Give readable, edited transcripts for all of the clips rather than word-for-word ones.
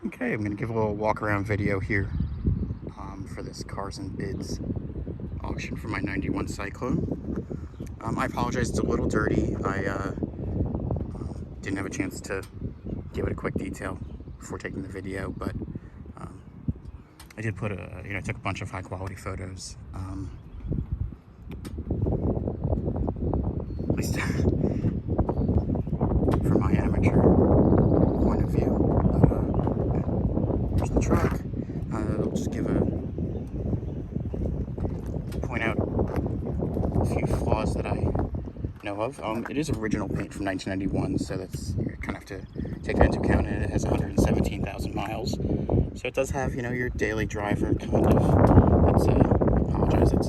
Okay, I'm going to give a little walk around video here for this Cars and Bids auction for my 91 Syclone. I apologize, it's a little dirty. I didn't have a chance to give it a quick detail before taking the video, but I did put I took a bunch of high quality photos. At least from my amateur point of view. Here's the truck. I'll just point out a few flaws that I know of. It is original paint from 1991, so that's, you kind of have to take that into account, and it has 117,000 miles. So it does have, your daily driver kind of. It's, I apologize, it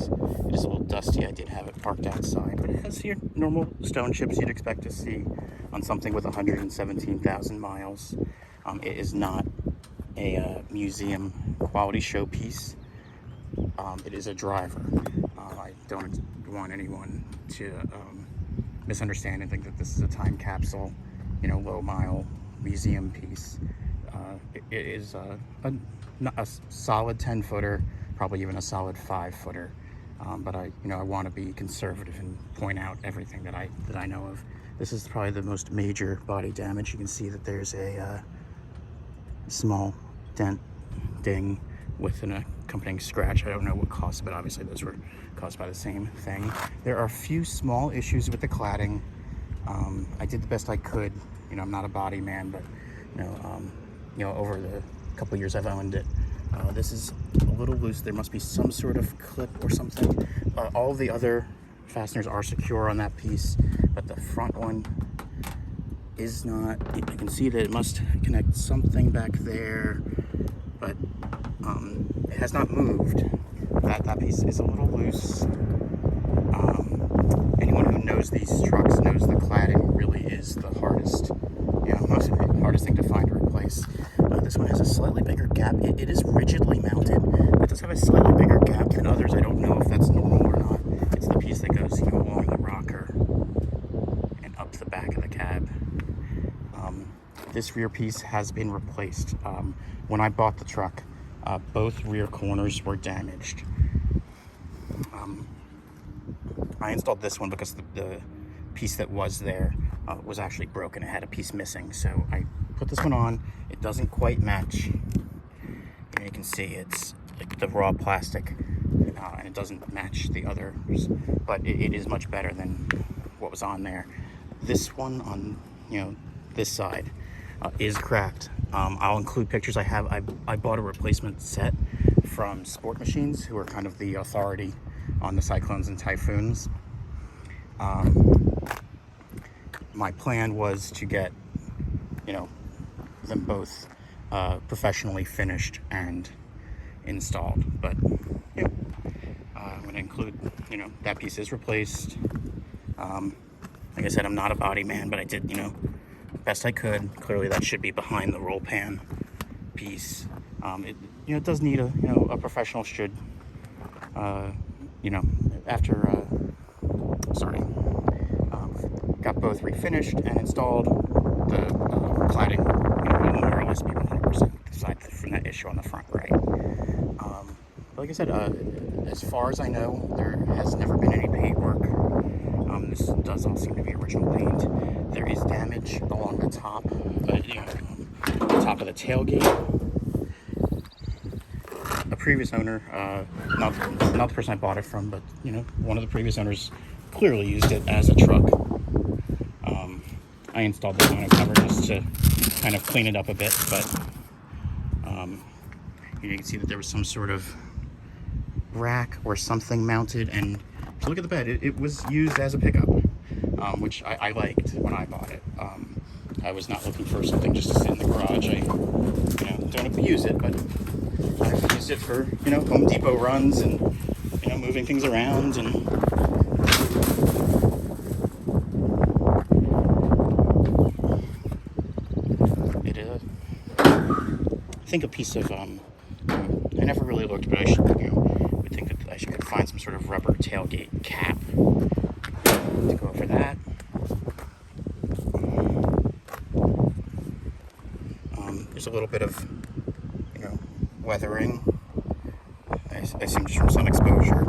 is a little dusty. I did have it parked outside, but it has your normal stone chips you'd expect to see on something with 117,000 miles. It is not a museum quality showpiece. It is a driver. I don't want anyone to misunderstand and think that this is a time capsule, low mile museum piece. It is a solid 10-footer, probably even a solid 5-footer. But I want to be conservative and point out everything that I know of. This is probably the most major body damage. You can see that there's a small ding with an accompanying scratch. I don't know what caused it, but obviously those were caused by the same thing. There are a few small issues with the cladding. I did the best I could. I'm not a body man, but over the couple of years I've owned it, this is a little loose. There must be some sort of clip or something. All the other fasteners are secure on that piece, but the front one is not. You can see that it must connect something back there, but it has not moved. That piece is a little loose. Anyone who knows these trucks knows the cladding really is the hardest, hardest thing to find or replace. This one has a slightly bigger gap. It is rigidly mounted. It does have a slightly bigger gap than others. I don't know if that's normal or not. It's the piece that goes, along the rocker and up the back of the cab. This rear piece has been replaced. When I bought the truck, both rear corners were damaged. I installed this one because the piece that was there was actually broken. It had a piece missing, so I put this one on. It doesn't quite match. You can see it's like the raw plastic, and it doesn't match the others, but it is much better than what was on there. This one on this side is cracked. I'll include pictures. I bought a replacement set from Sport Machines, who are kind of the authority on the Cyclones and Typhoons. My plan was to get them both professionally finished and installed, but I'm going to include that piece is replaced. Like I said, I'm not a body man, but I did best I could. Clearly that should be behind the roll pan piece. It does need a professional should after got both refinished and installed. The cladding will more or less be 100% aside from that issue on the front right. Like I said, as far as I know, there has never been any paint work. This does all seem to be original paint. There is damage along the top, the top of the tailgate. A previous owner, not the person I bought it from, but one of the previous owners clearly used it as a truck. I installed the tonneau cover just to kind of clean it up a bit, but you can see that there was some sort of rack or something mounted, and if you look at the bed, it was used as a pickup, which I liked when I bought it. I was not looking for something just to sit in the garage. I don't abuse it, but I've used it for Home Depot runs and moving things around, and I think a piece of I never really looked, but I should would think that I could find some sort of rubber tailgate cap to go over that. There's a little bit of, weathering. I assume just from sun exposure.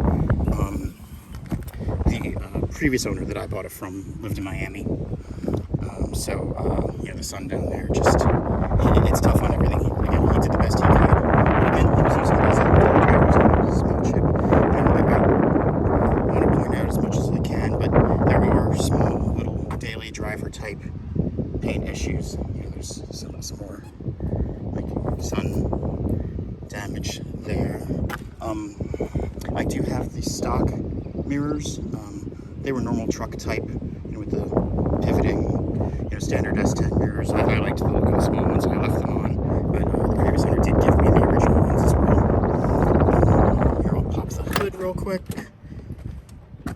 The previous owner that I bought it from lived in Miami. The sun down there it's tough on everything. He did the best he could. Again, he was using it as a driver's small chip. And I want to point out as much as I can, but there are small little daily driver type paint issues. There's some more like sun damage there. I do have the stock mirrors. They were normal truck type, with the pivoting, standard S10 mirrors. I liked the look of the small ones, so I left them on. But the previous owner did give me the original ones as well. Here, I'll pop the hood real quick. A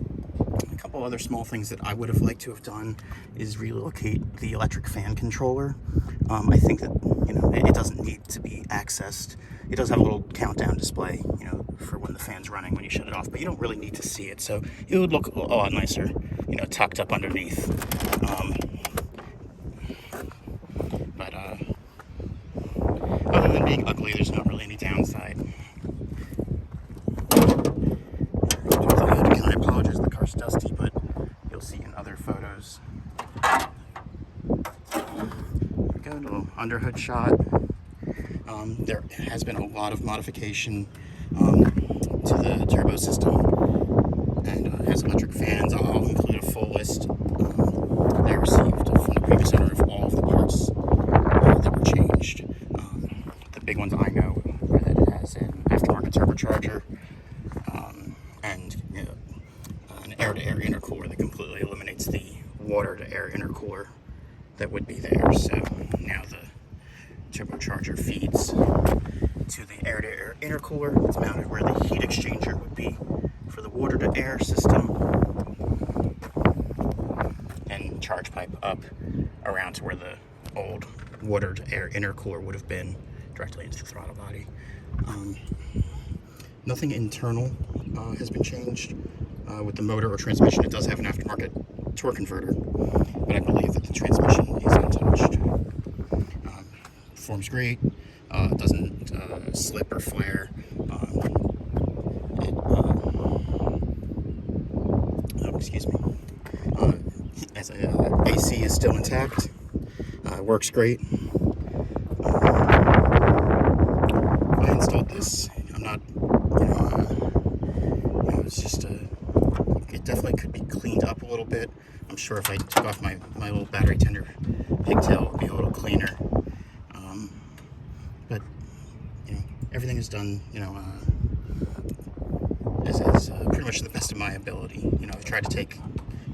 couple other small things that I would have liked to have done is relocate the electric fan controller. I think that, it doesn't need to be accessed. It does have a little countdown display, for when the fan's running, when you shut it off, but you don't really need to see it, so it would look a lot nicer, tucked up underneath. Other than being ugly, there's not really any downside. I apologize, the car's dusty, but you'll see in other photos. There we go, a little underhood shot. There has been a lot of modification to the turbo system, and it has electric fans. I'll include a full list that I received from the previous owner of all of the parts that were changed. The big ones I know are that it has an aftermarket turbocharger and an air-to-air intercooler that completely eliminates the water-to-air intercooler that would be there. So now the turbocharger feeds to the air-to-air intercooler. It's mounted where the heat exchanger would be for the water-to-air system, and charge pipe up around to where the old water-to-air intercooler would have been, directly into the throttle body. Nothing internal has been changed with the motor or transmission. It does have an aftermarket torque converter, but I believe that the transmission is untouched. Performs great. Doesn't slip or flare. Excuse me. As AC is still intact. Works great. I installed this. I'm not, it's just it definitely could be cleaned up a little bit. I'm sure if I took off my little battery tender pigtail, it would be a little cleaner. But everything is done, as pretty much to the best of my ability. I've tried to take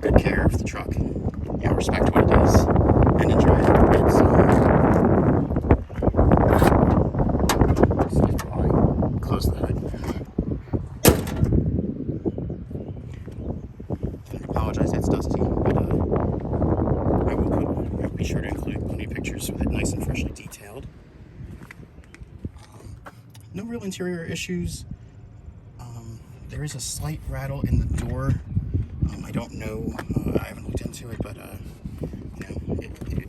good care of the truck, respect what it does, and enjoy it. Close the hood. I apologize, it's dusty, but I will be sure to include plenty of pictures with it nice and freshly detailed. No real interior issues. There is a slight rattle in the door. I don't know, I haven't looked into it, but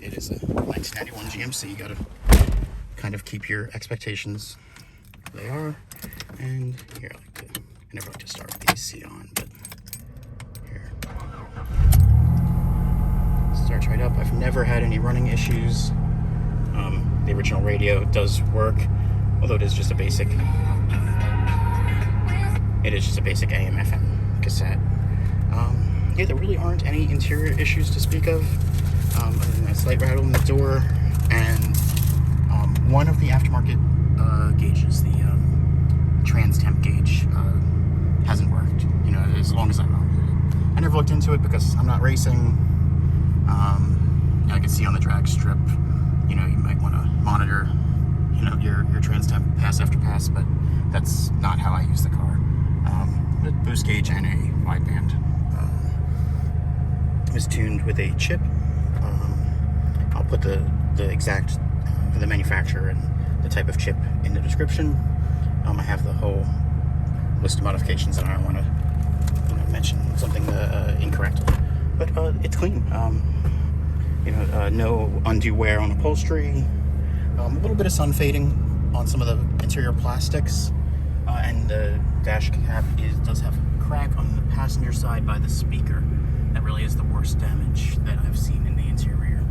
it is a 1991 GMC. You gotta kind of keep your expectations where they are. And here, I never like to start the AC on, but here. Starts right up. I've never had any running issues. The original radio does work, although it is just a basic AM/FM cassette. There really aren't any interior issues to speak of, other than a slight rattle in the door, and one of the aftermarket gauges, the trans temp gauge, hasn't worked. As long as I know. I never looked into it because I'm not racing. I can see on the drag strip, you might want to monitor, your trans temp pass after pass, but that's not how I use the car. The boost gauge and a wideband is tuned with a chip. I'll put the exact the manufacturer and the type of chip in the description. I have the whole list of modifications, and I don't want to mention something incorrectly, but it's clean. No undue wear on upholstery. A little bit of sun fading on some of the interior plastics, and the dash cap does have a crack on the passenger side by the speaker. That really is the worst damage that I've seen in the interior.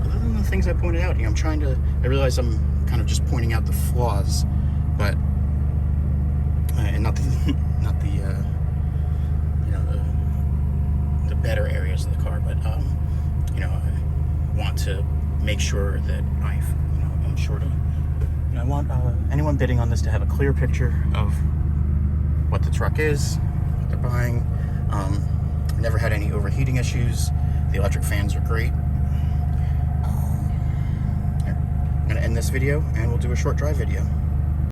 Other than the things I pointed out, I realize I'm kind of just pointing out the flaws, but and not the the better areas of the car, but I want to make sure that I'm sure to, I want anyone bidding on this to have a clear picture of what the truck is, what they're buying. Never had any overheating issues. The electric fans are great. I'm gonna end this video and we'll do a short drive video.